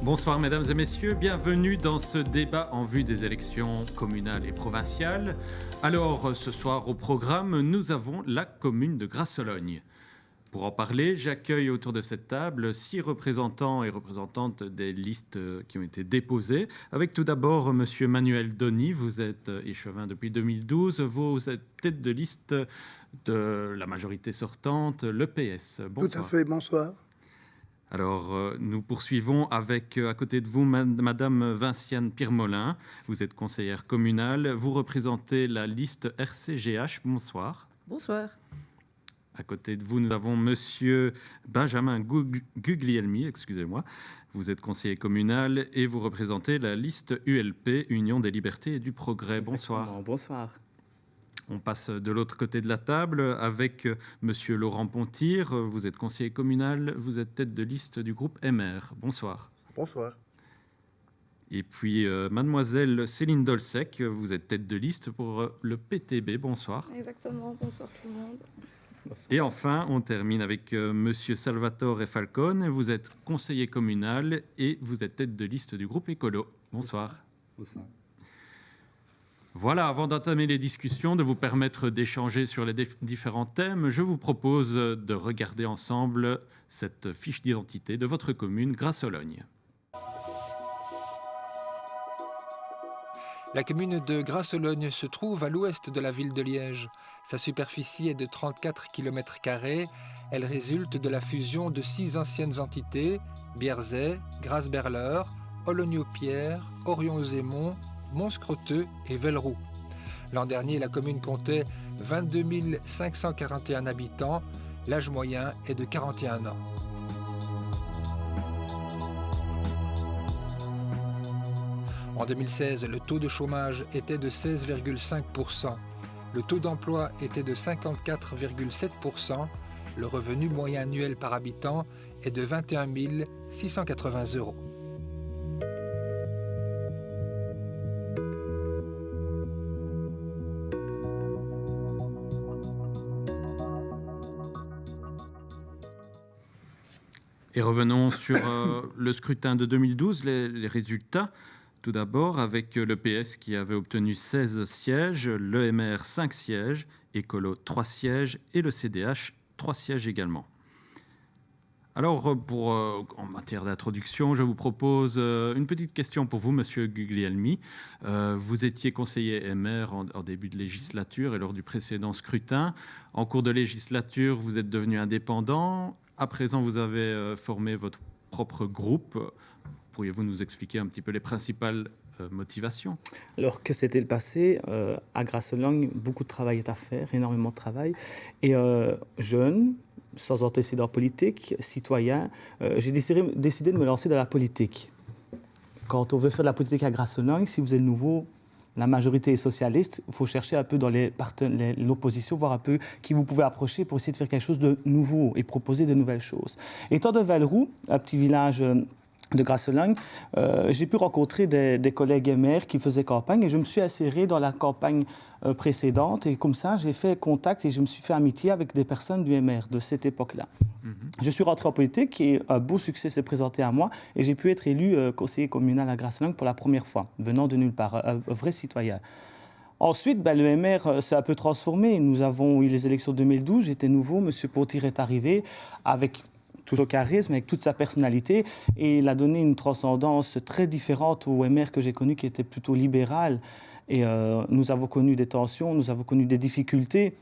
Bonsoir mesdames et messieurs, bienvenue dans ce débat en vue des élections communales et provinciales. Alors ce soir au programme, nous avons la commune de Grasse-Sologne. Pour en parler, j'accueille autour de cette table 6 représentants et représentantes des listes qui ont été déposées. Avec tout d'abord monsieur Manuel Doni, vous êtes échevin depuis 2012, vous êtes tête de liste de la majorité sortante, l'EPS. Bonsoir. Tout à fait, bonsoir. Alors, nous poursuivons avec, à côté de vous, Madame Vinciane Pirmolin. Vous êtes conseillère communale. Vous représentez la liste RCGH. Bonsoir. Bonsoir. À côté de vous, nous avons Monsieur Benjamin Guglielmi, excusez-moi. Vous êtes conseiller communal et vous représentez la liste ULP, Union des Libertés et du Progrès. Exactement. Bonsoir. Bonsoir. On passe de l'autre côté de la table avec monsieur Laurent Pontir. Vous êtes conseiller communal, vous êtes tête de liste du groupe MR. Bonsoir. Bonsoir. Et puis mademoiselle Céline Dolsec, vous êtes tête de liste pour le PTB. Bonsoir. Exactement, bonsoir tout le monde. Et enfin, on termine avec monsieur Salvatore Falcone. Vous êtes conseiller communal et vous êtes tête de liste du groupe Écolo. Bonsoir. Bonsoir. Voilà, avant d'entamer les discussions, de vous permettre d'échanger sur les différents thèmes, je vous propose de regarder ensemble cette fiche d'identité de votre commune Grasse-Sologne. La commune de Grasse-Sologne se trouve à l'ouest de la ville de Liège. Sa superficie est de 34 km². Elle résulte de la fusion de 6 anciennes entités, Bierzet, Grasse-Berleur, Ologno-Pierre, Orion-Zémont, Monscroteux et Velleroux. L'an dernier, la commune comptait 22 541 habitants. L'âge moyen est de 41 ans. En 2016, le taux de chômage était de 16,5%. Le taux d'emploi était de 54,7%. Le revenu moyen annuel par habitant est de 21 680 €. Et revenons sur le scrutin de 2012, les résultats. Tout d'abord, avec le PS qui avait obtenu 16 sièges, l'EMR 5 sièges, Écolo 3 sièges et le CDH 3 sièges également. Alors, en matière d'introduction, je vous propose une petite question pour vous, Monsieur Guglielmi. Vous étiez conseiller MR en début de législature et lors du précédent scrutin. En cours de législature, vous êtes devenu indépendant. À présent, vous avez formé votre propre groupe. Pourriez-vous nous expliquer un petit peu les principales motivations ? Alors que c'était le passé, à Grasse-Sologne, beaucoup de travail est à faire, énormément de travail. Et jeune, sans antécédent politique, citoyen, j'ai décidé de me lancer dans la politique. Quand on veut faire de la politique à Grasse-Sologne, si vous êtes nouveau, la majorité est socialiste, il faut chercher un peu dans l'opposition, voir un peu qui vous pouvez approcher pour essayer de faire quelque chose de nouveau et proposer de nouvelles choses. Étant de Velleroux, un petit village de Grasse-Sologne, j'ai pu rencontrer des collègues MR qui faisaient campagne et je me suis inséré dans la campagne précédente et comme ça, j'ai fait contact et je me suis fait amitié avec des personnes du MR de cette époque-là. Je suis rentré en politique et un beau succès s'est présenté à moi et j'ai pu être élu conseiller communal à Grasse-Sologne pour la première fois, venant de nulle part, un vrai citoyen. Ensuite, le MR s'est un peu transformé. Nous avons eu les élections de 2012, j'étais nouveau, M. Pontir est arrivé avec tout son charisme, avec toute sa personnalité, et il a donné une transcendance très différente au MR que j'ai connu, qui était plutôt libéral. Et nous avons connu des tensions, nous avons connu des difficultés.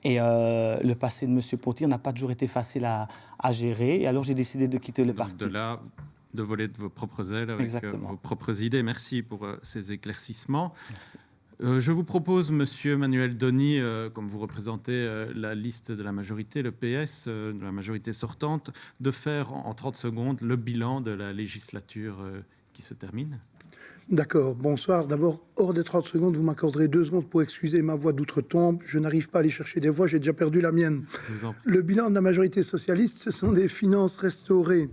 Et le passé de M. Pontir n'a pas toujours été facile à gérer. Et alors, j'ai décidé de quitter le parti. De là, de voler de vos propres ailes avec vos propres idées. Merci pour ces éclaircissements. Merci. Je vous propose, Monsieur Manuel Doni, comme vous représentez la liste de la majorité, le PS, de la majorité sortante, de faire en 30 secondes le bilan de la législature qui se termine. D'accord, bonsoir. D'abord, hors des 30 secondes, vous m'accorderez 2 secondes pour excuser ma voix d'outre-tombe. Je n'arrive pas à aller chercher des voix, j'ai déjà perdu la mienne. Le bilan de la majorité socialiste, ce sont des finances restaurées,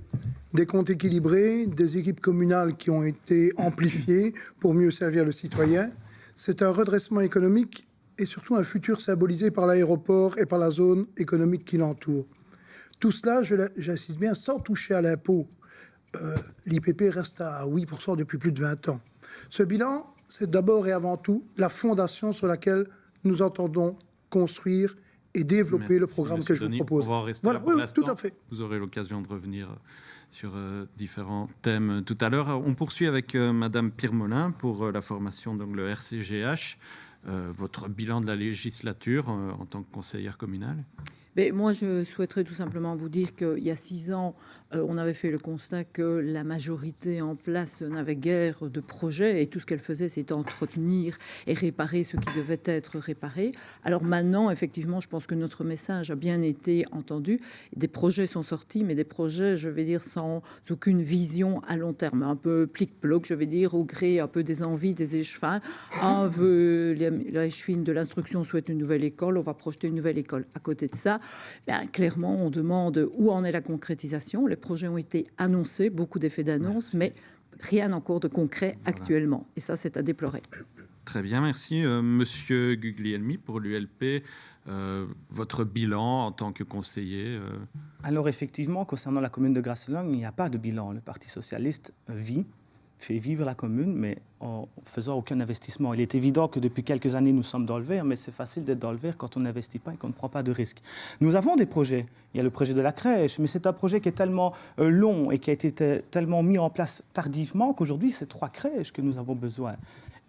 des comptes équilibrés, des équipes communales qui ont été amplifiées pour mieux servir le citoyen. C'est un redressement économique et surtout un futur symbolisé par l'aéroport et par la zone économique qui l'entoure. Tout cela, j'insiste bien, sans toucher à l'impôt. l'IPP reste à 8% depuis plus de 20 ans. Ce bilan, c'est d'abord et avant tout la fondation sur laquelle nous entendons construire et développer le programme que je vous propose. On va en rester là pour l'instant. Tout à fait. Vous aurez l'occasion de revenir sur différents thèmes tout à l'heure. On poursuit avec Madame Pirmelin pour la formation, donc le RCGH. Votre bilan de la législature en tant que conseillère communale. Mais moi, je souhaiterais tout simplement vous dire qu'il y a 6 ans, on avait fait le constat que la majorité en place n'avait guère de projets et tout ce qu'elle faisait, c'était entretenir et réparer ce qui devait être réparé. Alors maintenant, effectivement, je pense que notre message a bien été entendu. Des projets sont sortis, mais des projets, je vais dire, sans aucune vision à long terme. Un peu plic-ploc, je vais dire, au gré un peu des envies des échevins. Un veut, la échevine de l'instruction souhaite une nouvelle école, on va projeter une nouvelle école. À côté de ça, ben, clairement, on demande où en est la concrétisation. Les projets ont été annoncés, beaucoup d'effets d'annonce, mais rien encore de concret actuellement. Et ça, c'est à déplorer. Très bien, merci. Monsieur Guglielmi, pour l'ULP, votre bilan en tant que conseiller Alors effectivement, concernant la commune de Grasselong, il n'y a pas de bilan. Le Parti socialiste fait vivre la commune, mais en faisant aucun investissement. Il est évident que depuis quelques années, nous sommes dans le vert, mais c'est facile d'être dans le vert quand on n'investit pas et qu'on ne prend pas de risques. Nous avons des projets. Il y a le projet de la crèche, mais c'est un projet qui est tellement long et qui a été tellement mis en place tardivement qu'aujourd'hui, c'est 3 crèches que nous avons besoin.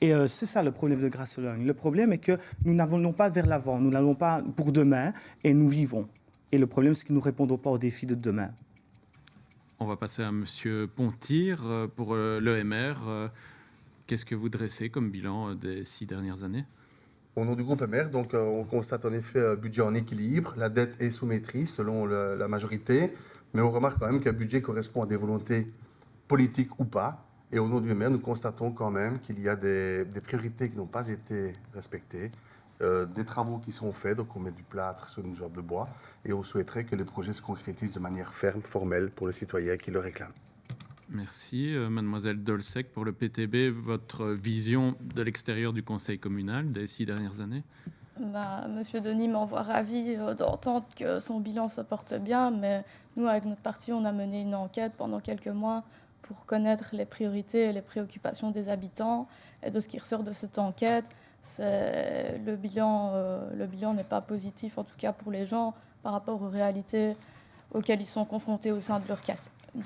Et c'est ça le problème de Grasselong. Le problème est que nous n'allons pas vers l'avant, nous n'allons pas pour demain et nous vivons. Et le problème, c'est que nous ne répondons pas aux défis de demain. On va passer à Monsieur Pontir pour l'EMR. Qu'est-ce que vous dressez comme bilan des 6 dernières années? Au nom du groupe EMR, donc, on constate en effet un budget en équilibre. La dette est sous maîtrise selon la majorité, mais on remarque quand même qu'un budget correspond à des volontés politiques ou pas. Et au nom du EMR, nous constatons quand même qu'il y a des priorités qui n'ont pas été respectées, des travaux qui sont faits, donc on met du plâtre sur une jambe de bois, et on souhaiterait que les projets se concrétisent de manière ferme, formelle, pour le citoyen qui le réclame. Merci. Mademoiselle Dolsec, pour le PTB, votre vision de l'extérieur du conseil communal des 6 dernières années? Monsieur Denis m'envoie ravi d'entendre que son bilan se porte bien, mais nous, avec notre parti, on a mené une enquête pendant quelques mois pour connaître les priorités et les préoccupations des habitants. Et de ce qui ressort de cette enquête, le bilan n'est pas positif, en tout cas pour les gens, par rapport aux réalités auxquelles ils sont confrontés au sein de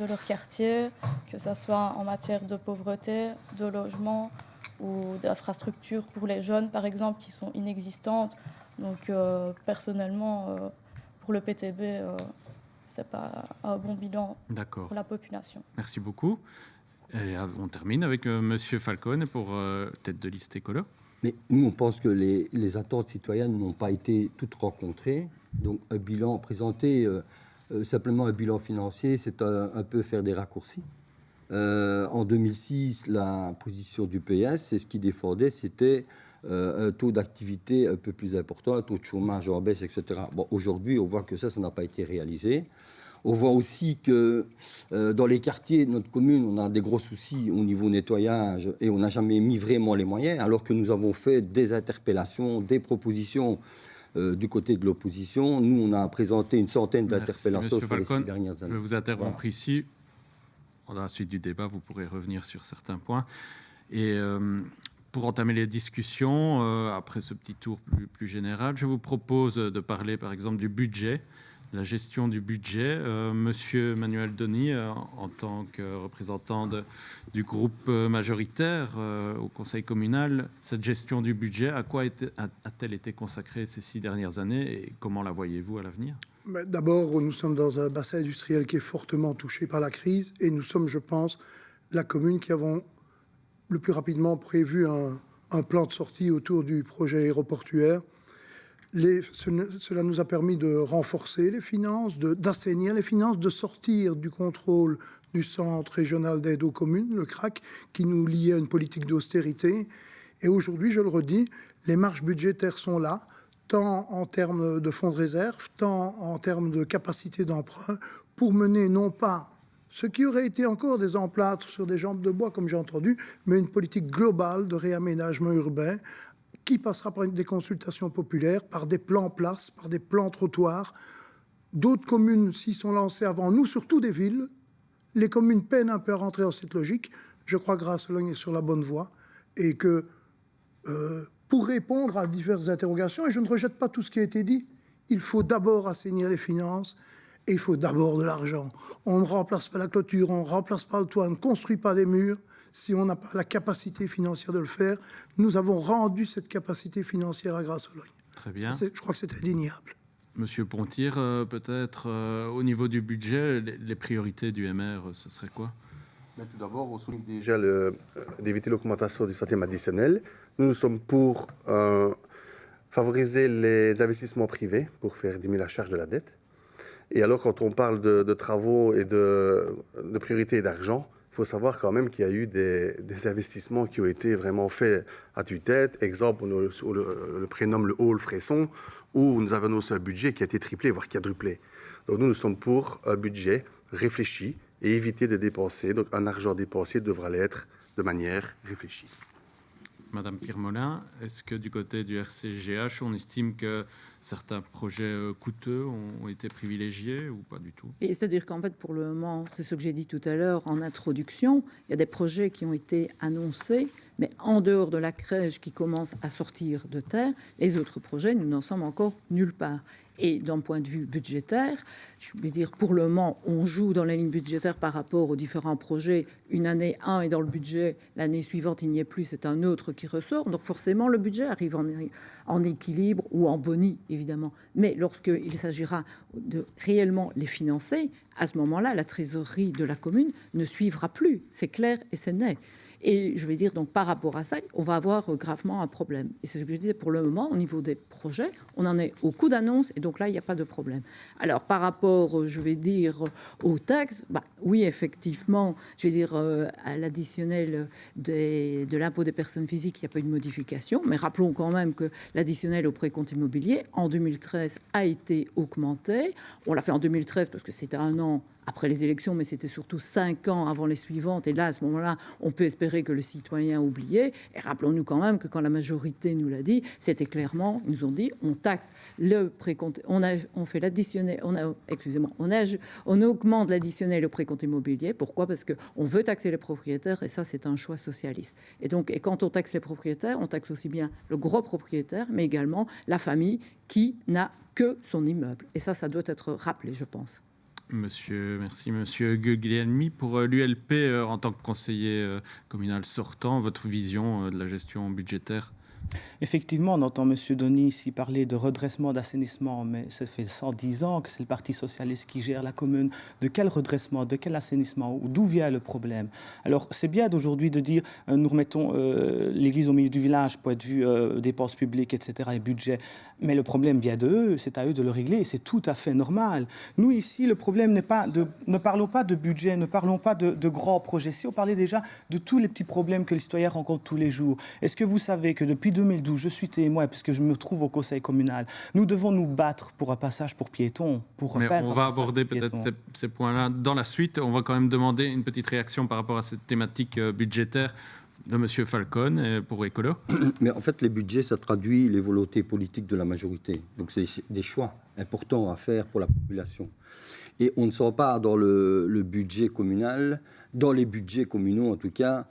leur quartier, que ce soit en matière de pauvreté, de logement ou d'infrastructures pour les jeunes, par exemple, qui sont inexistantes. Donc, personnellement, pour le PTB, c'est pas un bon bilan pour la population. Merci beaucoup. Et on termine avec Monsieur Falcone pour tête de liste écolo. Mais nous, on pense que les attentes citoyennes n'ont pas été toutes rencontrées. Donc, un bilan présenté, simplement un bilan financier, c'est un peu faire des raccourcis. En 2006, la position du PS, c'est ce qu'il défendait, c'était un taux d'activité un peu plus important, un taux de chômage en baisse, etc. Bon, aujourd'hui, on voit que ça n'a pas été réalisé. On voit aussi que dans les quartiers de notre commune, on a des gros soucis au niveau nettoyage et on n'a jamais mis vraiment les moyens, alors que nous avons fait des interpellations, des propositions du côté de l'opposition. Nous, on a présenté une centaine d'interpellations sur les 6 dernières années. Je vais vous interrompre ici. Dans la suite du débat, vous pourrez revenir sur certains points. Et pour entamer les discussions, après ce petit tour plus général, je vous propose de parler, par exemple, du budget, de la gestion du budget. Monsieur Manuel Denis, en tant que représentant du groupe majoritaire au conseil communal, cette gestion du budget, à quoi a-t-elle été consacrée ces 6 dernières années et comment la voyez-vous à l'avenir? D'abord, nous sommes dans un bassin industriel qui est fortement touché par la crise et nous sommes, je pense, la commune qui avons le plus rapidement prévu un plan de sortie autour du projet aéroportuaire. Cela nous a permis de renforcer les finances, d'assainir les finances, de sortir du contrôle du Centre régional d'aide aux communes, le CRAC, qui nous liait à une politique d'austérité. Et aujourd'hui, je le redis, les marges budgétaires sont là, tant en termes de fonds de réserve, tant en termes de capacité d'emprunt, pour mener non pas ce qui aurait été encore des emplâtres sur des jambes de bois, comme j'ai entendu, mais une politique globale de réaménagement urbain qui passera par des consultations populaires, par des plans places, par des plans trottoirs. D'autres communes s'y sont lancées avant nous, surtout des villes. Les communes peinent un peu à rentrer dans cette logique. Je crois que Grasse-Logne est sur la bonne voie et que pour répondre à diverses interrogations, et je ne rejette pas tout ce qui a été dit, il faut d'abord assainir les finances et il faut d'abord de l'argent. On ne remplace pas la clôture, on ne remplace pas le toit, on ne construit pas des murs si on n'a pas la capacité financière de le faire. Nous avons rendu cette capacité financière à Grasse-Logne. Très bien. Je crois que c'est indéniable. Monsieur Pontir, peut-être au niveau du budget, les priorités du MR, ce serait quoi? Mais tout d'abord, on souligne déjà d'éviter l'augmentation du centième additionnel. Nous sommes pour favoriser les investissements privés pour faire diminuer la charge de la dette. Et alors, quand on parle de travaux et de priorités d'argent, il faut savoir quand même qu'il y a eu des investissements qui ont été vraiment faits à tue-tête. Exemple, on le prénomme le hall Fresson, où nous avons annoncé un budget qui a été triplé, voire quadruplé. Donc nous sommes pour un budget réfléchi et éviter de dépenser. Donc un argent dépensé devra l'être de manière réfléchie. Madame Pirmolin, est-ce que du côté du RCGH, on estime que certains projets coûteux ont été privilégiés ou pas du tout? Et c'est-à-dire qu'en fait, pour le moment, c'est ce que j'ai dit tout à l'heure en introduction, il y a des projets qui ont été annoncés, mais en dehors de la crèche qui commence à sortir de terre, les autres projets, nous n'en sommes encore nulle part. Et d'un point de vue budgétaire, je veux dire, pour le moment, on joue dans la ligne budgétaire par rapport aux différents projets. Une année, un est dans le budget, l'année suivante, il n'y est plus, c'est un autre qui ressort. Donc forcément, le budget arrive en équilibre ou en boni, évidemment. Mais lorsqu'il s'agira de réellement les financer, à ce moment-là, la trésorerie de la commune ne suivra plus. C'est clair et c'est net. Et je vais dire, donc, par rapport à ça, on va avoir gravement un problème. Et c'est ce que je disais, pour le moment, au niveau des projets, on en est au coup d'annonce, et donc là, il n'y a pas de problème. Alors, par rapport, je vais dire, aux taxes, oui, effectivement, je vais dire, à l'additionnel de l'impôt des personnes physiques, il n'y a pas eu de modification, mais rappelons quand même que l'additionnel au précompte immobilier, en 2013, a été augmenté. On l'a fait en 2013 parce que c'était un an après les élections, mais c'était surtout 5 ans avant les suivantes. Et là, à ce moment-là, on peut espérer que le citoyen a oublié. Et rappelons-nous quand même que quand la majorité nous l'a dit, c'était clairement, ils nous ont dit, on taxe le précompte, on fait l'additionnel, on augmente l'additionnel au précompte immobilier. Pourquoi? Parce qu'on veut taxer les propriétaires, et ça, c'est un choix socialiste. Et donc, quand on taxe les propriétaires, on taxe aussi bien le gros propriétaire, mais également la famille qui n'a que son immeuble. Et ça doit être rappelé, je pense. Merci Monsieur Guglielmi. Pour l'ULP, en tant que conseiller communal sortant, votre vision de la gestion budgétaire? Effectivement, on entend M. Denis ici parler de redressement, d'assainissement, mais ça fait 110 ans que c'est le Parti socialiste qui gère la commune. De quel redressement, de quel assainissement, d'où vient le problème? Alors, c'est bien d'aujourd'hui de dire nous remettons l'église au milieu du village, point de vue dépenses publiques, etc., et budget. Mais le problème vient d'eux, c'est à eux de le régler, et c'est tout à fait normal. Nous, ici, le problème n'est pas ne parlons pas de budget, ne parlons pas de grands projets. Si on parlait déjà de tous les petits problèmes que les citoyens rencontrent tous les jours, est-ce que vous savez que depuis 2012, je suis témoin, puisque je me trouve au conseil communal, nous devons nous battre pour un passage pour piétons. Mais on va aborder peut-être ces points-là dans la suite. On va quand même demander une petite réaction par rapport à cette thématique budgétaire de M. Falcon pour Écolo. Mais en fait, les budgets, ça traduit les volontés politiques de la majorité. Donc, c'est des choix importants à faire pour la population. Et on ne sent pas dans le budget communal, dans les budgets communaux en tout cas,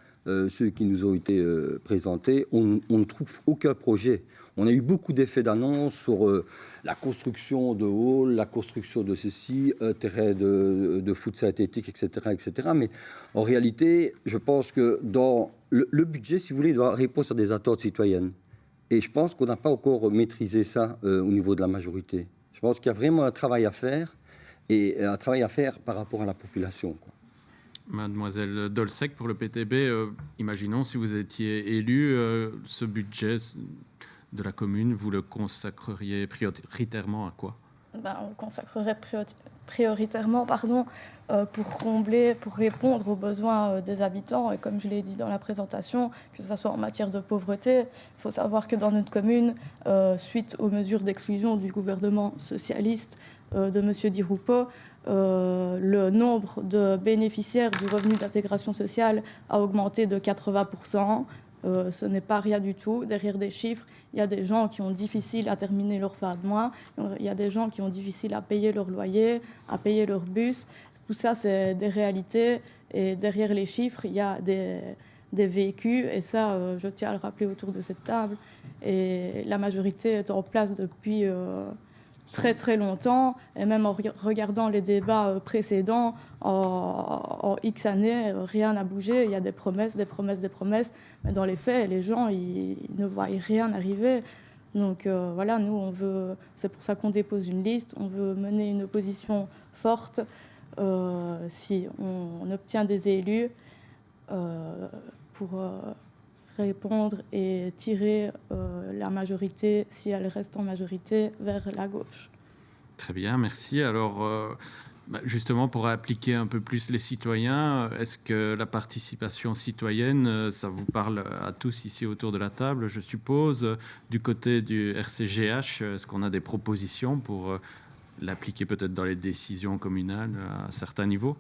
ceux qui nous ont été présentés, on ne trouve aucun projet. On a eu beaucoup d'effets d'annonce sur la construction de halls, la construction de ceci, un terrain de foot synthétique, etc., etc. Mais en réalité, je pense que dans le budget, si vous voulez, doit répondre à des attentes citoyennes. Et je pense qu'on n'a pas encore maîtrisé ça au niveau de la majorité. Je pense qu'il y a vraiment un travail à faire, et un travail à faire par rapport à la population, quoi. Mademoiselle Dolsec, pour le PTB, imaginons si vous étiez élu, ce budget de la commune, vous le consacreriez prioritairement à quoi? On le consacrerait prioritairement pour répondre aux besoins des habitants. Et comme je l'ai dit dans la présentation, que ce soit en matière de pauvreté, il faut savoir que dans notre commune, suite aux mesures d'exclusion du gouvernement socialiste de M. Di Rupo, le nombre de bénéficiaires du revenu d'intégration sociale a augmenté de 80%. Ce n'est pas rien du tout. Derrière des chiffres, il y a des gens qui ont difficile à terminer leur fin de mois. Il y a des gens qui ont difficile à payer leur loyer, à payer leur bus. tout ça, c'est des réalités. Et derrière les chiffres, il y a des vécus. Et ça, je tiens à le rappeler autour de cette table. Et la majorité est en place depuis très très longtemps. Et même en regardant les débats précédents, en X années, rien n'a bougé. Il y a des promesses, des promesses, des promesses. Mais dans les faits, les gens, ils ne voient rien arriver. Donc voilà, nous, c'est pour ça qu'on dépose une liste. On veut mener une opposition forte si on obtient des élus pour répondre et tirer la majorité, si elle reste en majorité, vers la gauche. Très bien, merci. Alors, justement, pour appliquer un peu plus les citoyens, est-ce que la participation citoyenne, ça vous parle à tous ici autour de la table, je suppose? Du côté du RCGH, est-ce qu'on a des propositions pour l'appliquer peut-être dans les décisions communales à certains niveaux?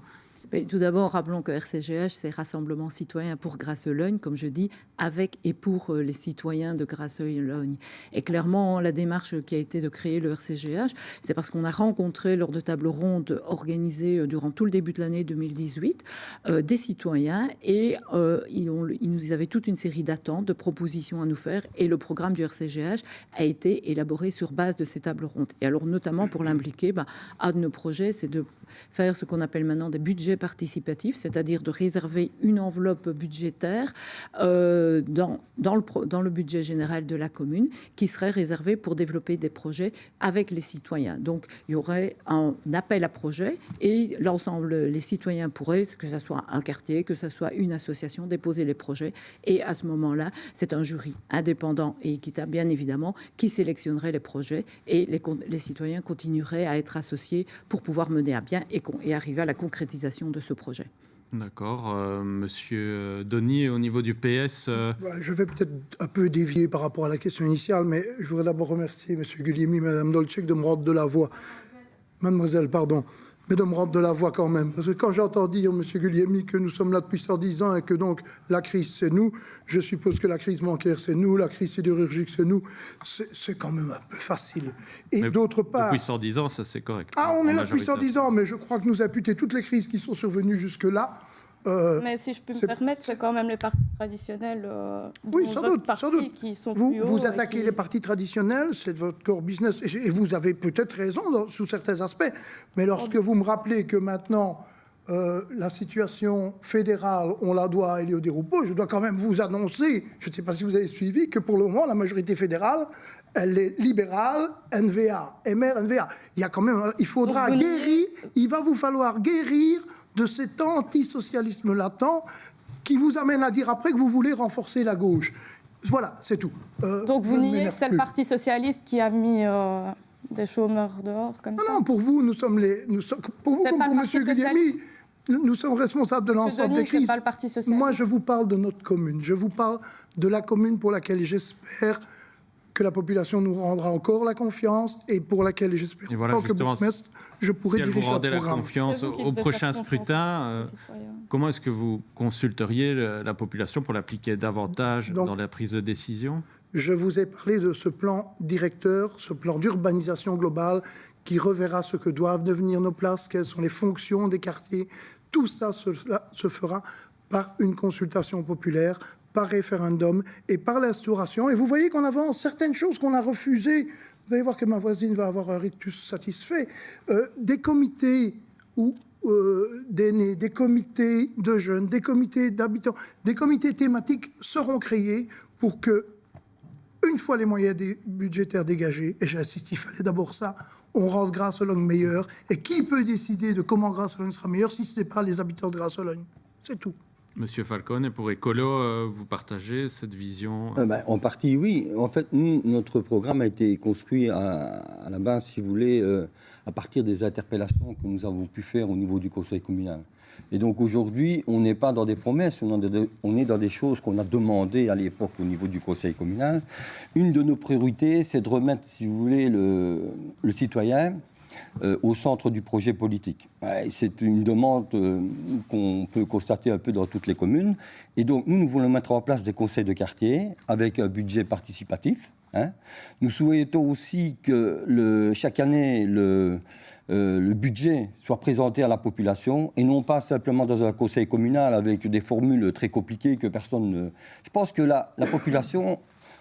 Tout d'abord, rappelons que RCGH, c'est Rassemblement citoyen pour Grasse-Logne, comme je dis, avec et pour les citoyens de Grasse-Logne. Et clairement, la démarche qui a été de créer le RCGH, c'est parce qu'on a rencontré lors de tables rondes organisées durant tout le début de l'année 2018 des citoyens et ils nous avaient toute une série d'attentes, de propositions à nous faire et le programme du RCGH a été élaboré sur base de ces tables rondes. Et alors, notamment pour l'impliquer, un de nos projets, c'est de faire ce qu'on appelle maintenant des budgets participatifs, c'est-à-dire de réserver une enveloppe budgétaire dans le budget général de la commune qui serait réservée pour développer des projets avec les citoyens. Donc, il y aurait un appel à projet et l'ensemble, les citoyens pourraient, que ce soit un quartier, que ce soit une association, déposer les projets. Et à ce moment-là, c'est un jury indépendant et équitable, bien évidemment, qui sélectionnerait les projets et les citoyens continueraient à être associés pour pouvoir mener à bien et arriver à la concrétisation de ce projet. D'accord. Monsieur Denis, au niveau du PS... Je vais peut-être un peu dévier par rapport à la question initiale, mais je voudrais d'abord remercier M. Guglielmi, Mme Dolcek de me rendre de la voix. Mademoiselle, pardon. Mais de me rendre de la voix quand même. Parce que quand j'entends dire, M. Guglielmi, que nous sommes là depuis 110 ans et que donc la crise, c'est nous, je suppose que la crise bancaire, c'est nous, la crise sidérurgique, c'est nous. C'est quand même un peu facile. Et d'autre part... Depuis 110 ans, ça c'est correct. On est là depuis 110 ans, mais je crois que nous imputer toutes les crises qui sont survenues jusque-là... mais si je peux me permettre, c'est quand même les partis traditionnels oui, sans doute, qui sont plus hauts. Vous attaquez les partis traditionnels, c'est votre core business, et vous avez peut-être raison sous certains aspects, mais lorsque vous me rappelez que maintenant, la situation fédérale, on la doit à Elio Di Rupo, je dois quand même vous annoncer, je ne sais pas si vous avez suivi, que pour le moment, la majorité fédérale, elle est libérale, NVA, MR, NVA. Il y a quand même, il va vous falloir guérir de cet antisocialisme latent qui vous amène à dire après que vous voulez renforcer la gauche. Voilà, c'est tout. Donc vous niez que c'est le Parti socialiste qui a mis des chômeurs dehors comme ça? Non, pour vous, pour vous comme pour M. Guglielmi, nous sommes responsables de l'ensemble des crises. Pas le Parti socialiste. Moi, je vous parle de notre commune. Je vous parle de la commune pour laquelle j'espère que la population nous rendra encore la confiance et pour laquelle j'espère que bourgmestre, je pourrai diriger le programme. Si elle vous rendait la confiance au prochain scrutin, comment est-ce que vous consulteriez la population pour l'appliquer davantage dans la prise de décision? Je vous ai parlé de ce plan directeur, ce plan d'urbanisation globale qui reverra ce que doivent devenir nos places, quelles sont les fonctions des quartiers. Tout ça se fera par une consultation populaire, par référendum et par l'instauration. Et vous voyez qu'on avance certaines choses qu'on a refusées. Vous allez voir que ma voisine va avoir un rictus satisfait. Des comités d'aînés, des comités de jeunes, des comités d'habitants, des comités thématiques seront créés pour que, une fois les moyens budgétaires dégagés, et j'insiste, il fallait d'abord ça, on rende Grasse-Logne meilleure. Et qui peut décider de comment Grasse-Logne sera meilleure si ce n'est pas les habitants de Grasse-Logne? C'est tout. Monsieur Falcone, pour Écolo, vous partagez cette vision? En partie, oui. En fait, notre programme a été construit à la base, si vous voulez, à partir des interpellations que nous avons pu faire au niveau du conseil communal. Et donc aujourd'hui, on n'est pas dans des promesses, on est dans des choses qu'on a demandées à l'époque au niveau du conseil communal. Une de nos priorités, c'est de remettre, si vous voulez, le citoyen au centre du projet politique. C'est une demande qu'on peut constater un peu dans toutes les communes. Et donc, nous voulons mettre en place des conseils de quartier avec un budget participatif. Hein. Nous souhaitons aussi que chaque année, le budget soit présenté à la population et non pas simplement dans un conseil communal avec des formules très compliquées que personne ne... Je pense que la population,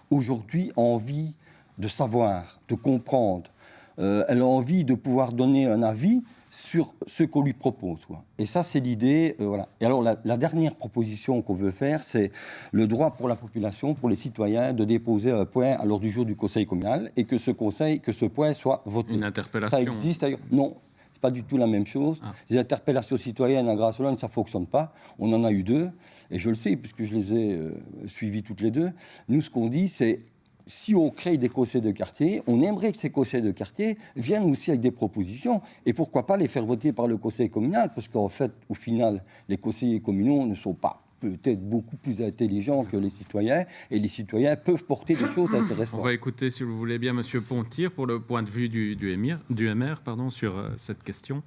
aujourd'hui, a envie de savoir, de comprendre. Elle a envie de pouvoir donner un avis sur ce qu'on lui propose, quoi. Et ça, c'est l'idée. Voilà. Et alors, la dernière proposition qu'on veut faire, c'est le droit pour la population, pour les citoyens, de déposer un point à l'ordre du jour du conseil communal et que ce point soit voté. Une interpellation. Ça existe d'ailleurs. Non, c'est pas du tout la même chose. Les interpellations citoyennes à Grasse-Sologne, ça fonctionne pas. On en a eu 2, et je le sais puisque je les ai suivies toutes les 2. Nous, ce qu'on dit, c'est si on crée des conseils de quartier, on aimerait que ces conseils de quartier viennent aussi avec des propositions. Et pourquoi pas les faire voter par le conseil communal, parce qu'en fait, au final, les conseillers communaux ne sont pas peut-être beaucoup plus intelligents que les citoyens, et les citoyens peuvent porter des choses intéressantes. On va écouter, si vous voulez bien, M. Pontir, pour le point de vue du MR sur cette question.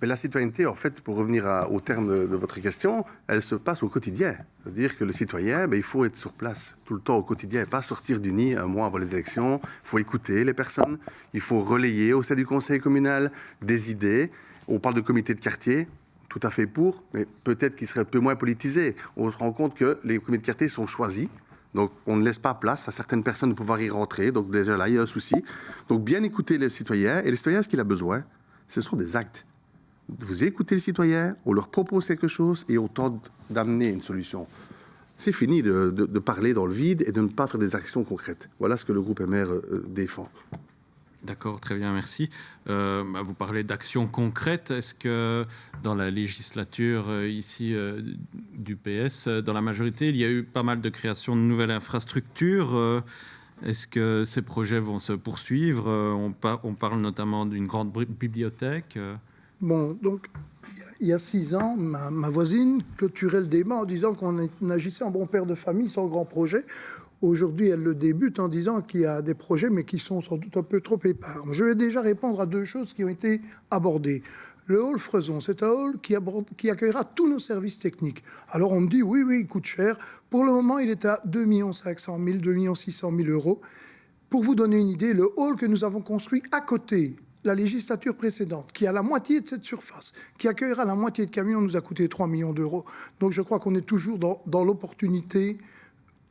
Mais la citoyenneté, en fait, pour revenir au terme de votre question, elle se passe au quotidien. C'est-à-dire que le citoyen, il faut être sur place tout le temps au quotidien et pas sortir du nid un mois avant les élections. Il faut écouter les personnes, il faut relayer au sein du conseil communal des idées. On parle de comité de quartier, tout à fait pour, mais peut-être qu'il serait un peu moins politisé. On se rend compte que les comités de quartier sont choisis. Donc, on ne laisse pas place à certaines personnes de pouvoir y rentrer. Donc, déjà là, il y a un souci. Donc, bien écouter les citoyens. Et les citoyens, ce qu'il a besoin, ce sont des actes. Vous écoutez les citoyens, on leur propose quelque chose et on tente d'amener une solution. C'est fini de parler dans le vide et de ne pas faire des actions concrètes. Voilà ce que le groupe MR défend. D'accord, très bien, merci. Vous parlez d'actions concrètes. Est-ce que dans la législature ici du PS, dans la majorité, il y a eu pas mal de création de nouvelles infrastructures Est-ce que ces projets vont se poursuivre on parle notamment d'une grande bibliothèque Bon, donc, il y a 6 ans, ma voisine clôturait le débat en disant qu'on agissait en bon père de famille sans grand projet. Aujourd'hui, elle le débute en disant qu'il y a des projets, mais qui sont sans doute un peu trop épars. Je vais déjà répondre à 2 choses qui ont été abordées. Le hall Frezon, c'est un hall qui accueillera tous nos services techniques. Alors on me dit, oui, il coûte cher. Pour le moment, il est à 2 500 000, 2 600 000 euros. Pour vous donner une idée, le hall que nous avons construit à côté, la législature précédente, qui a la moitié de cette surface, qui accueillera la moitié de camions, nous a coûté 3 millions d'euros. Donc je crois qu'on est toujours dans l'opportunité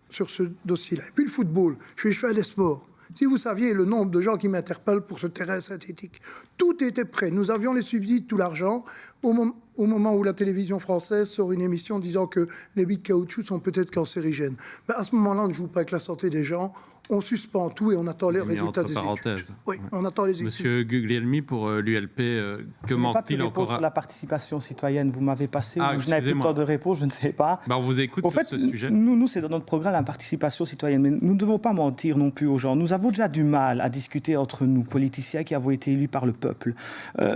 sur ce dossier-là. Et puis le football, je suis cheval des sports. Si vous saviez le nombre de gens qui m'interpellent pour ce terrain synthétique, tout était prêt. Nous avions les subsides, tout l'argent. Au moment où la télévision française sort une émission disant que les billes de caoutchouc sont peut-être cancérigènes. Mais à ce moment-là, on ne joue pas avec la santé des gens. On suspend tout et on attend les résultats des études. Oui, on attend les études. Monsieur Guglielmi, pour l'ULP, que manque-t-il encore sur la participation citoyenne, vous m'avez passé, je n'avais plus le temps de répondre, je ne sais pas. On vous écoute sur ce sujet. Nous, c'est dans notre programme la participation citoyenne, mais nous ne devons pas mentir non plus aux gens. Nous avons déjà du mal à discuter entre nous, politiciens qui avons été élus par le peuple.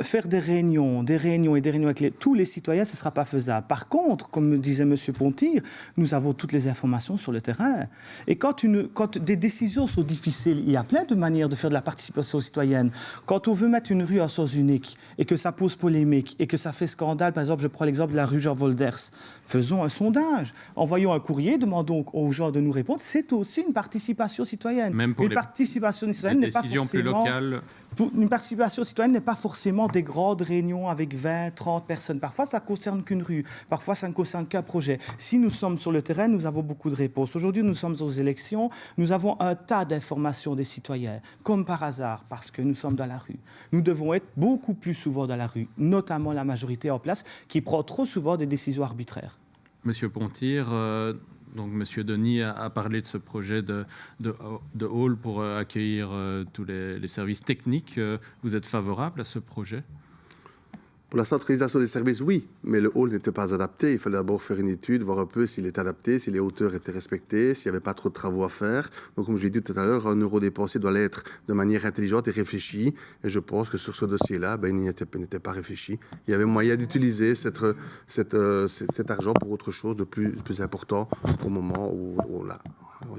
Faire des réunions avec tous les citoyens, ce ne sera pas faisable. Par contre, comme me disait M. Pontir, nous avons toutes les informations sur le terrain. Et quand des décisions sont difficiles, il y a plein de manières de faire de la participation citoyenne. Quand on veut mettre une rue à sens unique et que ça pose polémique et que ça fait scandale, par exemple, je prends l'exemple de la rue Jean-Volders, faisons un sondage, envoyons un courrier, demandons aux gens de nous répondre. C'est aussi une participation citoyenne. Même pour participation citoyenne n'est pas forcément... plus locales. Une participation citoyenne n'est pas forcément des grandes réunions avec 20, 30 personnes. Parfois, ça ne concerne qu'une rue. Parfois, ça ne concerne qu'un projet. Si nous sommes sur le terrain, nous avons beaucoup de réponses. Aujourd'hui, nous sommes aux élections. Nous avons un tas d'informations des citoyens, comme par hasard, parce que nous sommes dans la rue. Nous devons être beaucoup plus souvent dans la rue, notamment la majorité en place, qui prend trop souvent des décisions arbitraires. Monsieur Pontir, donc Monsieur Denis a parlé de ce projet de hall pour accueillir tous les services techniques. Vous êtes favorable à ce projet ? Pour la centralisation des services, oui, mais le hall n'était pas adapté. Il fallait d'abord faire une étude, voir un peu s'il était adapté, si les hauteurs étaient respectées, s'il n'y avait pas trop de travaux à faire. Donc, comme je l'ai dit tout à l'heure, 1 euro dépensé doit l'être de manière intelligente et réfléchie. Et je pense que sur ce dossier-là, il n'était pas réfléchi. Il y avait moyen d'utiliser cet argent pour autre chose de plus important au moment où on l'a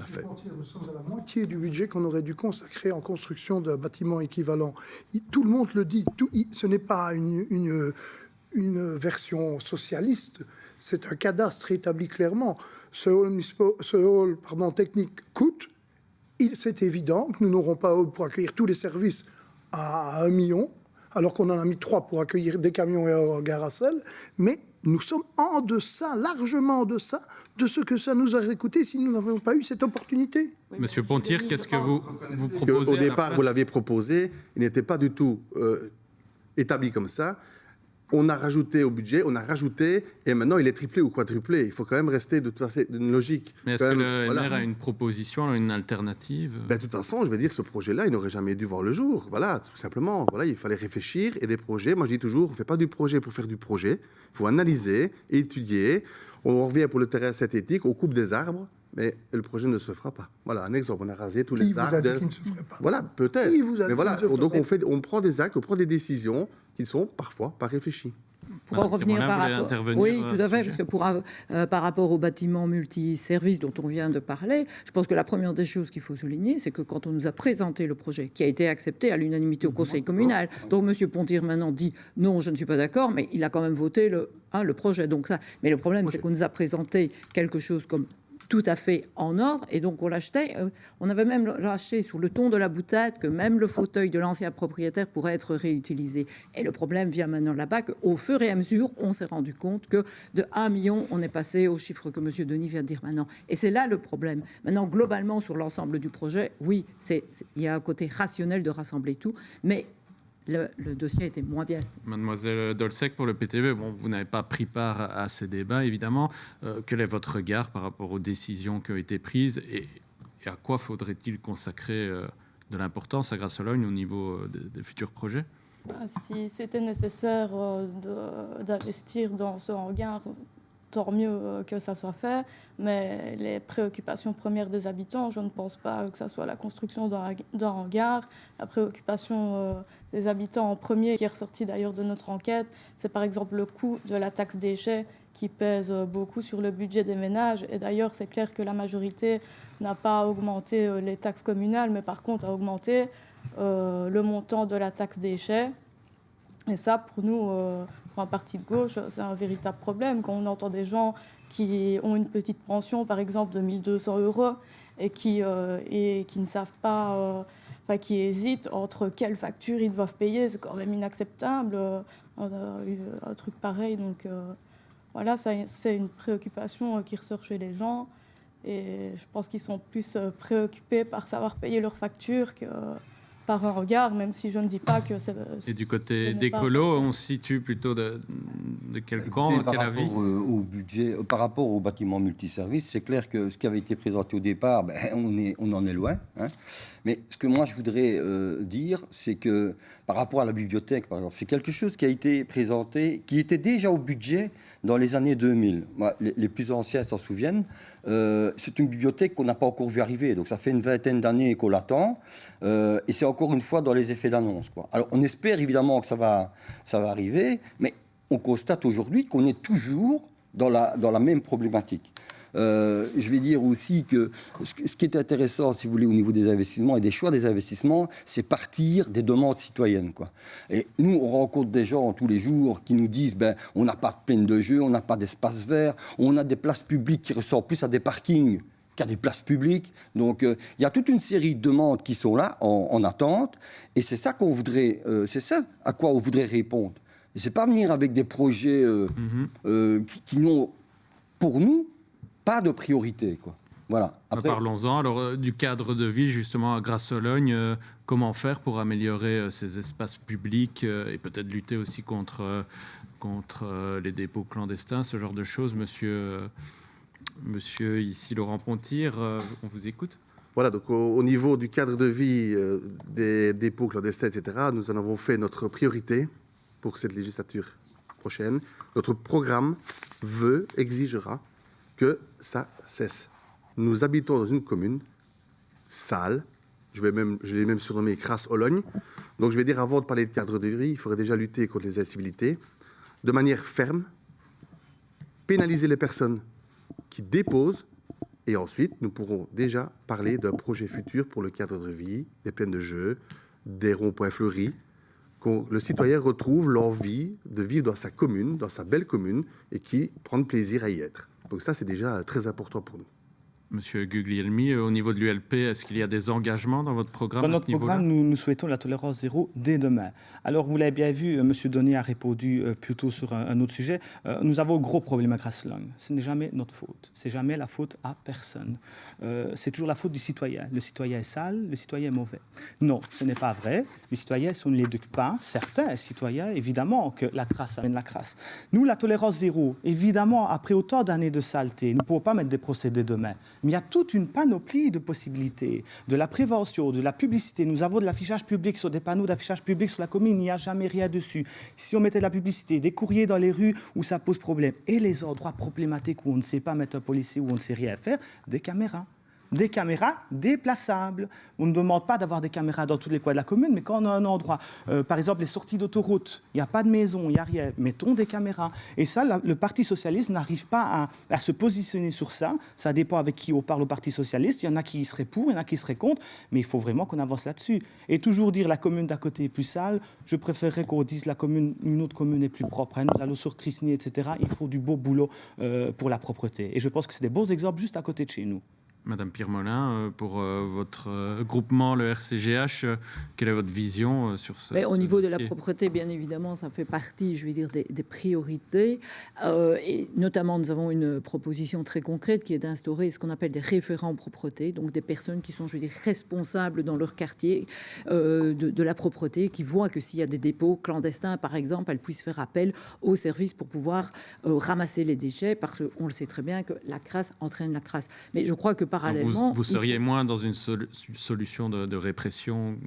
fait. Nous sommes à la moitié du budget qu'on aurait dû consacrer en construction d'un bâtiment équivalent. Tout le monde le dit. Ce n'est pas une version socialiste, c'est un cadastre établi clairement. Ce hall technique coûte, c'est évident que nous n'aurons pas pour accueillir tous les services à 1 million, alors qu'on en a mis 3 pour accueillir des camions et gare à sel, mais nous sommes en deçà, largement en deçà de ce que ça nous aurait coûté si nous n'avions pas eu cette opportunité. Oui, Monsieur Pontir, qu'est-ce que vous proposez? Au départ, vous l'aviez proposé, il n'était pas du tout établi comme ça. On a rajouté au budget, on a rajouté, et maintenant il est triplé ou quadruplé. Il faut quand même rester de toute façon d'une logique. Mais est-ce que le MR a une proposition, une alternative? De toute façon, je veux dire, ce projet-là, il n'aurait jamais dû voir le jour. Voilà, tout simplement. Voilà, il fallait réfléchir et des projets. Moi, je dis toujours, on ne fait pas du projet pour faire du projet. Il faut analyser, étudier. On revient pour le terrain synthétique, on coupe des arbres, mais le projet ne se fera pas. Voilà, un exemple, on a rasé tous les arbres. Qui vous a dit qu'il ne se ferait pas? Voilà, peut-être. Mais voilà, donc on prend des actes, on prend des décisions qui sont parfois pas réfléchies. Pour en revenir par rapport, oui, tout à fait, parce que par rapport aux bâtiments multiservices dont on vient de parler, je pense que la première des choses qu'il faut souligner, c'est que quand on nous a présenté le projet, qui a été accepté à l'unanimité au Conseil communal, donc M. Pontir maintenant dit non, je ne suis pas d'accord, mais il a quand même voté le projet. Donc ça, mais le problème, c'est qu'on nous a présenté quelque chose comme tout à fait en ordre, et donc on l'achetait. On avait même lâché sur le ton de la boutade que même le fauteuil de l'ancien propriétaire pourrait être réutilisé. Et le problème vient maintenant là-bas qu'au fur et à mesure, on s'est rendu compte que de 1 million, on est passé au chiffre que M. Denis vient de dire maintenant. Et c'est là le problème. Maintenant, globalement, sur l'ensemble du projet, oui, il y a un côté rationnel de rassembler tout, mais le dossier était moins bien. Mademoiselle Dolcek, pour le PTB, bon, vous n'avez pas pris part à ces débats, évidemment. Quel est votre regard par rapport aux décisions qui ont été prises et à quoi faudrait-il consacrer de l'importance à Grasse-Sologne au niveau des futurs projets? Si c'était nécessaire d'investir dans ce hangar, tant mieux que ça soit fait, mais les préoccupations premières des habitants, je ne pense pas que ça soit la construction d'un hangar. La préoccupation des habitants en premier, qui est ressortie d'ailleurs de notre enquête, c'est par exemple le coût de la taxe déchets qui pèse beaucoup sur le budget des ménages. Et d'ailleurs, c'est clair que la majorité n'a pas augmenté les taxes communales, mais par contre a augmenté le montant de la taxe déchets. Et ça, pour nous, pour un parti de gauche, c'est un véritable problème. Quand on entend des gens qui ont une petite pension, par exemple, de 1 200 € et qui ne savent pas, qui hésitent entre quelles factures ils doivent payer, c'est quand même inacceptable, un truc pareil. Donc voilà, c'est une préoccupation qui ressort chez les gens. Et je pense qu'ils sont plus préoccupés par savoir payer leurs factures que par un regard, même si je ne dis pas que c'est... Et du côté d'écolo, on se situe plutôt de quel camp, quel avis? Au budget, par rapport au bâtiment multiservice, c'est clair que ce qui avait été présenté au départ, on en est loin. Hein. Mais ce que moi je voudrais dire, c'est que par rapport à la bibliothèque, par exemple, c'est quelque chose qui a été présenté, qui était déjà au budget dans les années 2000. Moi, les plus anciens s'en souviennent. C'est une bibliothèque qu'on n'a pas encore vu arriver. Donc ça fait une vingtaine d'années qu'on l'attend. Et c'est encore une fois dans les effets d'annonce, quoi. Alors on espère évidemment que ça va arriver, mais on constate aujourd'hui qu'on est toujours dans la même problématique. Je vais dire aussi que ce qui est intéressant, si vous voulez, au niveau des investissements et des choix des investissements, c'est partir des demandes citoyennes, quoi. Et nous, on rencontre des gens tous les jours qui nous disent on n'a pas de plaine de jeu, on n'a pas d'espace vert, on a des places publiques qui ressemblent plus à des parkings qu'à des places publiques. Donc, il y a toute une série de demandes qui sont là, en attente, et c'est ça qu'on voudrait, c'est ça à quoi on voudrait répondre. Et c'est pas venir avec des projets qui n'ont, pour nous, pas de priorité, quoi. Voilà. Après... Parlons-en. Alors, du cadre de vie, justement, à Grasse-Sologne, comment faire pour améliorer ces espaces publics et peut-être lutter aussi contre les dépôts clandestins, ce genre de choses, monsieur ici, Laurent Pontir, on vous écoute. Voilà, donc au niveau du cadre de vie des dépôts clandestins, etc., nous en avons fait notre priorité pour cette législature prochaine. Notre programme exigera que ça cesse. Nous habitons dans une commune sale, je l'ai même surnommée Grasse-Sologne. Donc je vais dire, avant de parler de cadre de vie, il faudrait déjà lutter contre les incivilités de manière ferme, pénaliser les personnes qui déposent, et ensuite nous pourrons déjà parler d'un projet futur pour le cadre de vie, des plaines de jeu, des ronds-points fleuris, que le citoyen retrouve l'envie de vivre dans sa commune, dans sa belle commune, et qui prend plaisir à y être. Donc ça, c'est déjà très important pour nous. Monsieur Guglielmi, au niveau de l'ULP, est-ce qu'il y a des engagements dans votre programme? Dans notre programme, nous souhaitons la tolérance zéro dès demain. Alors, vous l'avez bien vu, Monsieur Donnet a répondu plutôt sur un autre sujet. Nous avons un gros problème à Grasselong. Ce n'est jamais notre faute. C'est jamais la faute à personne. C'est toujours la faute du citoyen. Le citoyen est sale, le citoyen est mauvais. Non, ce n'est pas vrai. Les citoyens, si on ne l'éduque pas, certains citoyens, évidemment, que la crasse amène la crasse. Nous, la tolérance zéro, évidemment, après autant d'années de saleté, nous ne pouvons pas mettre des procédés demain. Mais il y a toute une panoplie de possibilités, de la prévention, de la publicité. Nous avons de l'affichage public sur des panneaux d'affichage public sur la commune, il n'y a jamais rien dessus. Si on mettait de la publicité, des courriers dans les rues où ça pose problème, et les endroits problématiques où on ne sait pas mettre un policier, où on ne sait rien faire, des caméras. Des caméras déplaçables. On ne demande pas d'avoir des caméras dans tous les coins de la commune, mais quand on a un endroit, par exemple les sorties d'autoroute, il n'y a pas de maison, il n'y a rien, mettons des caméras. Et ça, le Parti socialiste n'arrive pas à se positionner sur ça. Ça dépend avec qui on parle au Parti socialiste. Il y en a qui seraient pour, il y en a qui seraient contre, mais il faut vraiment qu'on avance là-dessus. Et toujours dire la commune d'à côté est plus sale, je préférerais qu'on dise une autre commune est plus propre. Nous allons sur Crisny, etc. Il faut du beau boulot pour la propreté. Et je pense que c'est des bons exemples juste à côté de chez nous. Madame Pirmolin, pour votre groupement, le RCGH, quelle est votre vision sur ce Au niveau dossier? de la propreté, bien évidemment, ça fait partie, je vais dire, des priorités. Et notamment, nous avons une proposition très concrète qui est d'instaurer ce qu'on appelle des référents propreté, donc des personnes qui sont, je veux dire, responsables dans leur quartier de la propreté, qui voient que s'il y a des dépôts clandestins, par exemple, elles puissent faire appel aux services pour pouvoir ramasser les déchets, parce qu'on le sait très bien que la crasse entraîne la crasse. Mais je crois que parallèlement, vous seriez moins dans une solution de répression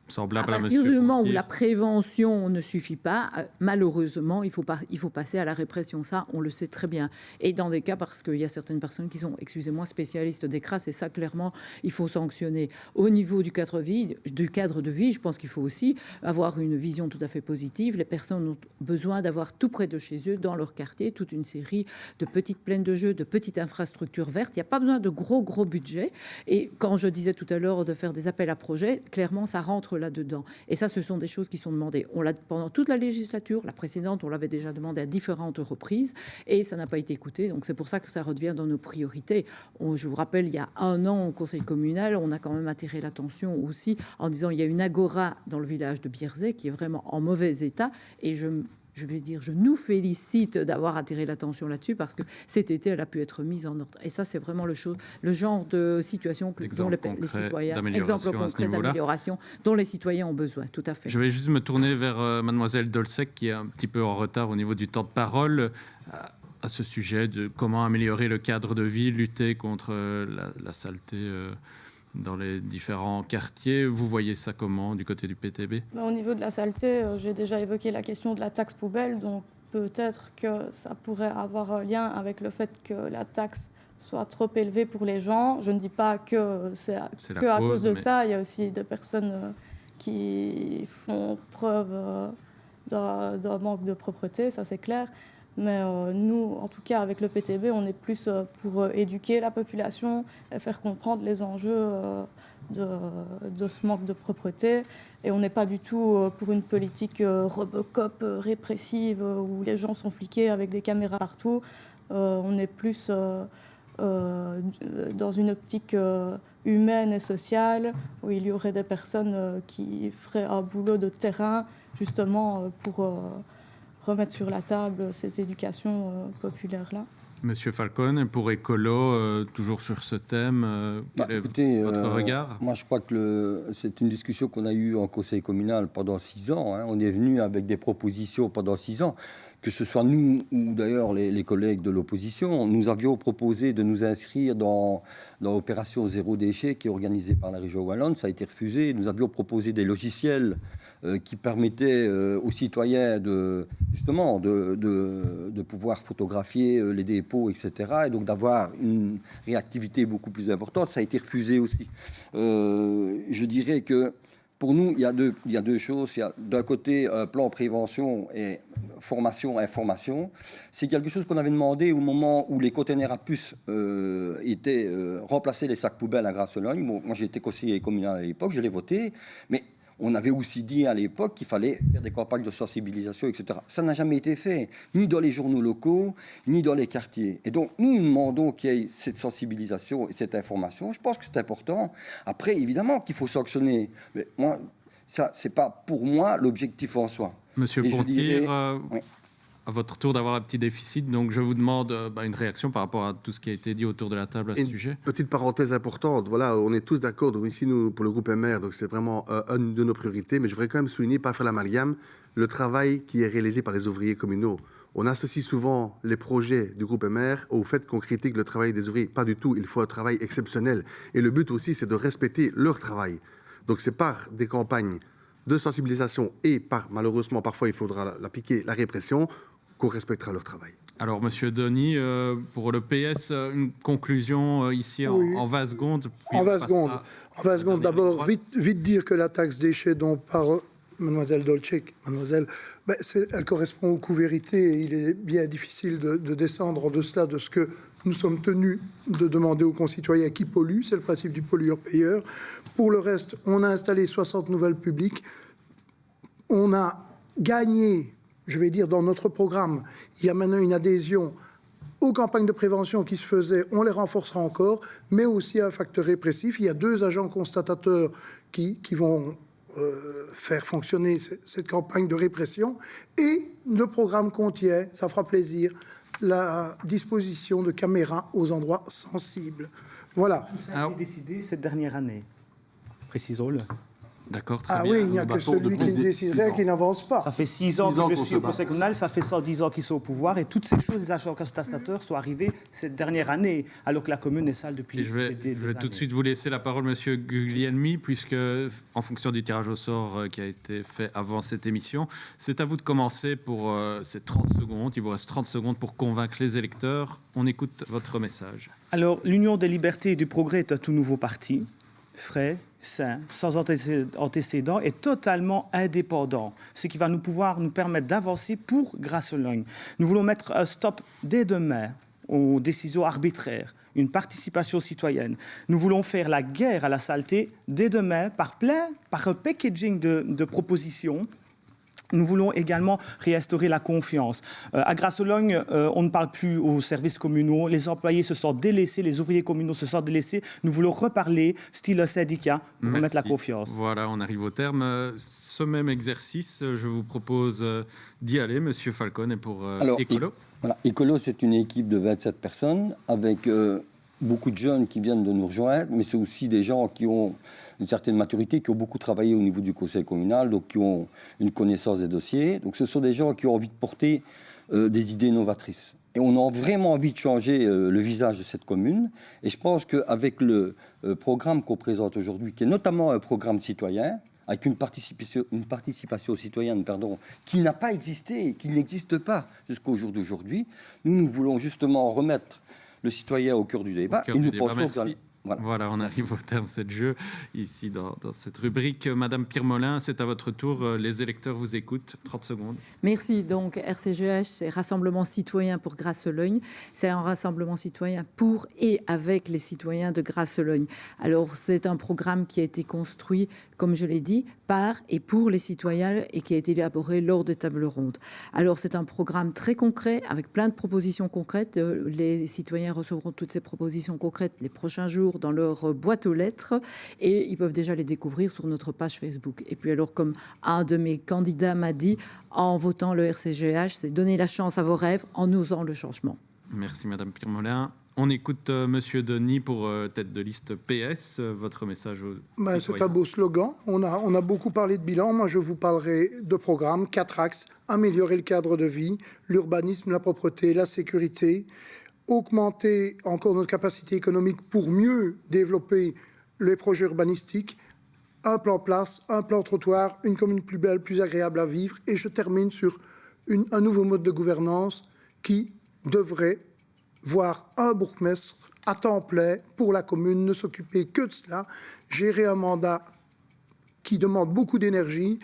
semblable à partir du Monsieur moment où Pontier. la prévention ne suffit pas, malheureusement, il faut passer à la répression. Ça, on le sait très bien. Et dans des cas, parce qu'il y a certaines personnes qui sont, excusez-moi, spécialistes des crasses, et ça, clairement, il faut sanctionner. Au niveau du cadre de vie, je pense qu'il faut aussi avoir une vision tout à fait positive. Les personnes ont besoin d'avoir tout près de chez eux, dans leur quartier, toute une série de petites plaines de jeux, de petites infrastructures vertes. Il n'y a pas besoin de gros budgets. Et quand je disais tout à l'heure de faire des appels à projets, clairement, ça rentre là-dedans. Et ça, ce sont des choses qui sont demandées. On l'a pendant toute la législature, la précédente, on l'avait déjà demandé à différentes reprises, et ça n'a pas été écouté. Donc c'est pour ça que ça redevient dans nos priorités. Je vous rappelle, il y a 1 an au conseil communal, on a quand même attiré l'attention aussi en disant il y a une agora dans le village de Bierzet qui est vraiment en mauvais état, et je vais dire, je nous félicite d'avoir attiré l'attention là-dessus, parce que cet été, elle a pu être mise en ordre. Et ça, c'est vraiment le genre de situation dont les citoyens, exemple concret d'amélioration dont les citoyens ont besoin. Tout à fait. Je vais juste me tourner vers mademoiselle Dolcek, qui est un petit peu en retard au niveau du temps de parole, à ce sujet de comment améliorer le cadre de vie, lutter contre la saleté dans les différents quartiers. Vous voyez ça comment du côté du PTB? Au niveau de la saleté, j'ai déjà évoqué la question de la taxe poubelle, donc peut-être que ça pourrait avoir un lien avec le fait que la taxe soit trop élevée pour les gens. Je ne dis pas que c'est à cause de ça. Il y a aussi des personnes qui font preuve d'un manque de propreté, ça c'est clair. Mais nous, en tout cas, avec le PTB, on est plus pour éduquer la population et faire comprendre les enjeux de ce manque de propreté. Et on n'est pas du tout pour une politique Robocop répressive où les gens sont fliqués avec des caméras partout. On est plus dans une optique humaine et sociale où il y aurait des personnes qui feraient un boulot de terrain justement pour remettre sur la table cette éducation populaire-là. Monsieur Falcon, pour Écolo, toujours sur ce thème, écoutez, votre regard? Moi, je crois que c'est une discussion qu'on a eue en conseil communal pendant 6 ans. On est venu avec des propositions pendant 6 ans, que ce soit nous ou d'ailleurs les collègues de l'opposition. Nous avions proposé de nous inscrire dans l'opération Zéro Déchet qui est organisée par la région wallonne. Ça a été refusé. Nous avions proposé des logiciels qui permettaient aux citoyens de pouvoir photographier les dépôts, etc. Et donc d'avoir une réactivité beaucoup plus importante. Ça a été refusé aussi. Je dirais que pour nous, il y a deux choses. Il y a d'un côté un plan prévention et formation, information. C'est quelque chose qu'on avait demandé au moment où les containers à puces remplaçaient les sacs poubelles à Grasselong. Moi, j'étais conseiller communal à l'époque, je l'ai voté, mais on avait aussi dit à l'époque qu'il fallait faire des campagnes de sensibilisation, etc. Ça n'a jamais été fait, ni dans les journaux locaux, ni dans les quartiers. Et donc, nous demandons qu'il y ait cette sensibilisation et cette information. Je pense que c'est important. Après, évidemment qu'il faut sanctionner. Mais moi, ça, c'est pas pour moi l'objectif en soi. Monsieur Et Pontir, oui. à votre tour d'avoir un petit déficit, donc je vous demande une réaction par rapport à tout ce qui a été dit autour de la table à ce sujet. Petite parenthèse importante, voilà, on est tous d'accord, donc ici, nous, pour le groupe MR, donc c'est vraiment une de nos priorités, mais je voudrais quand même souligner, pas faire l'amalgame, le travail qui est réalisé par les ouvriers communaux. On associe souvent les projets du groupe MR au fait qu'on critique le travail des ouvriers. Pas du tout, il faut un travail exceptionnel. Et le but aussi, c'est de respecter leur travail. Donc c'est par des campagnes de sensibilisation et par, malheureusement, parfois il faudra l'appliquer, la répression, qu'on respectera leur travail. Alors, Monsieur Denis, pour le PS, une conclusion ici en 20 secondes. En 20 secondes, d'abord, vite dire que la taxe déchets dont parle Mademoiselle Dolcek, elle correspond aux coûts-vérités. Il est bien difficile de descendre de cela, de ce que nous sommes tenus de demander aux concitoyens qui polluent. C'est le principe du pollueur-payeur. Pour le reste, on a installé 60 nouvelles publiques. On a gagné, je vais dire, dans notre programme, il y a maintenant une adhésion aux campagnes de prévention qui se faisaient, on les renforcera encore, mais aussi un facteur répressif. Il y a 2 agents constatateurs qui vont faire fonctionner cette campagne de répression. Et le programme contient, ça fera plaisir, la disposition de caméras aux endroits sensibles. Voilà. Tout ça a été décidé cette dernière année, précisons-le. D'accord, très bien. Ah oui, il n'y a que celui qui déciderait qui n'avance pas. Ça fait 6 ans que je suis au Conseil communal, ça fait 110 ans qu'ils sont au pouvoir, et toutes ces choses, les agents constatateurs, sont arrivés cette dernière année, alors que la commune est sale depuis je vais tout de suite vous laisser la parole, Monsieur Guglielmi, puisque, en fonction du tirage au sort qui a été fait avant cette émission, c'est à vous de commencer pour ces 30 secondes. Il vous reste 30 secondes pour convaincre les électeurs. On écoute votre message. Alors, l'Union des libertés et du progrès est un tout nouveau parti, frais, sain, sans antécédents et totalement indépendant, ce qui va nous permettre d'avancer pour Grasse-Logne. Nous voulons mettre un stop dès demain aux décisions arbitraires, une participation citoyenne. Nous voulons faire la guerre à la saleté dès demain par un packaging de propositions. Nous voulons également réinstaurer la confiance. À Grasse-Logne, on ne parle plus aux services communaux. Les employés se sentent délaissés, les ouvriers communaux se sentent délaissés. Nous voulons reparler, style syndicat, pour remettre la confiance. Voilà, on arrive au terme. Ce même exercice, je vous propose d'y aller, Monsieur Falcone, pour Écolo. Écolo, c'est une équipe de 27 personnes avec beaucoup de jeunes qui viennent de nous rejoindre, mais c'est aussi des gens qui ont une certaine maturité, qui ont beaucoup travaillé au niveau du conseil communal, donc qui ont une connaissance des dossiers. Donc ce sont des gens qui ont envie de porter des idées novatrices. Et on a vraiment envie de changer le visage de cette commune. Et je pense qu'avec le programme qu'on présente aujourd'hui, qui est notamment un programme citoyen, avec une participation citoyenne qui n'a pas existé, qui n'existe pas jusqu'au jour d'aujourd'hui, nous voulons justement remettre le citoyen au cœur du débat. Merci. Voilà, on arrive au terme de ce jeu, ici dans cette rubrique. Madame Pirmolin, c'est à votre tour. Les électeurs vous écoutent. 30 secondes. Merci. Donc, RCGH, c'est Rassemblement citoyen pour Grasse-Logne. C'est un rassemblement citoyen pour et avec les citoyens de Grasse-Logne. Alors, c'est un programme qui a été construit, comme je l'ai dit, par et pour les citoyens et qui a été élaboré lors des tables rondes. Alors, c'est un programme très concret, avec plein de propositions concrètes. Les citoyens recevront toutes ces propositions concrètes les prochains jours dans leur boîte aux lettres et ils peuvent déjà les découvrir sur notre page Facebook. Et puis alors, comme un de mes candidats m'a dit, en votant le RCGH, c'est donner la chance à vos rêves en osant le changement. Merci Madame Pirmolin. On écoute Monsieur Denis pour tête de liste PS. Votre message aux citoyens. C'est un beau slogan. On a beaucoup parlé de bilan. Moi, je vous parlerai de programme, 4 axes. Améliorer le cadre de vie, l'urbanisme, la propreté, la sécurité, augmenter encore notre capacité économique pour mieux développer les projets urbanistiques, un plan place, un plan trottoir, une commune plus belle, plus agréable à vivre. Et je termine sur un nouveau mode de gouvernance qui devrait voir un bourgmestre à temps plein pour la commune, ne s'occuper que de cela, gérer un mandat qui demande beaucoup d'énergie.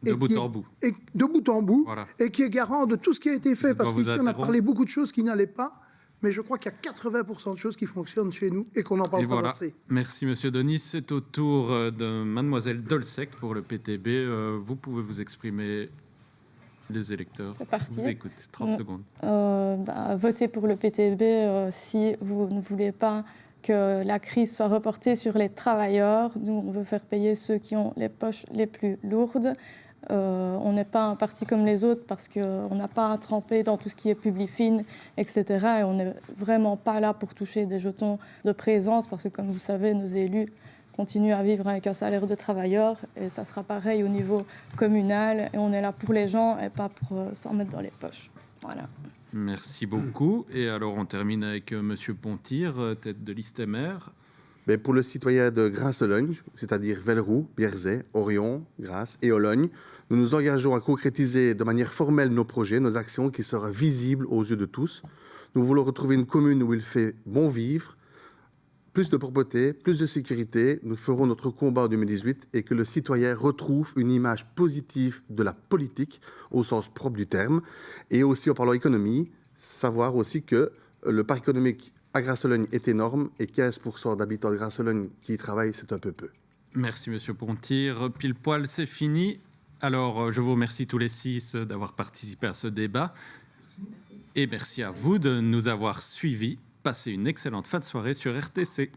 De bout en bout. Et de bout en bout, voilà. Et qui est garant de tout ce qui a été fait. Parce qu'ici, on a parlé beaucoup de choses qui n'allaient pas. mais je crois qu'il y a 80% de choses qui fonctionnent chez nous et qu'on n'en parle pas assez. Merci Monsieur Denis. C'est au tour de Mademoiselle Dolsec pour le PTB. Vous pouvez vous exprimer, les électeurs. C'est parti. Vous écoute, 30 secondes. Votez pour le PTB si vous ne voulez pas que la crise soit reportée sur les travailleurs. Nous, on veut faire payer ceux qui ont les poches les plus lourdes. On n'est pas un parti comme les autres parce qu'on n'a pas à tremper dans tout ce qui est Publifin, etc. Et on n'est vraiment pas là pour toucher des jetons de présence parce que, comme vous savez, nos élus continuent à vivre avec un salaire de travailleur et ça sera pareil au niveau communal. Et on est là pour les gens et pas pour s'en mettre dans les poches. Voilà. Merci beaucoup. Et alors, on termine avec Monsieur Pontir, tête de liste MR. Mais pour le citoyen de Grasse-Logne, c'est-à-dire Velleroux, Bierzet, Orion, Grasse et Ologne, nous nous engageons à concrétiser de manière formelle nos projets, nos actions qui seront visibles aux yeux de tous. Nous voulons retrouver une commune où il fait bon vivre, plus de propreté, plus de sécurité. Nous ferons notre combat en 2018 et que le citoyen retrouve une image positive de la politique au sens propre du terme. Et aussi, en parlant économie, savoir aussi que le parc économique à Grasse-Logne est énorme et 15% d'habitants de Grasse-Logne qui y travaillent, c'est un peu peu. Merci Monsieur Pontir. Pile poil, c'est fini. Alors, je vous remercie tous les 6 d'avoir participé à ce débat. Et merci à vous de nous avoir suivis. Passez une excellente fin de soirée sur RTC.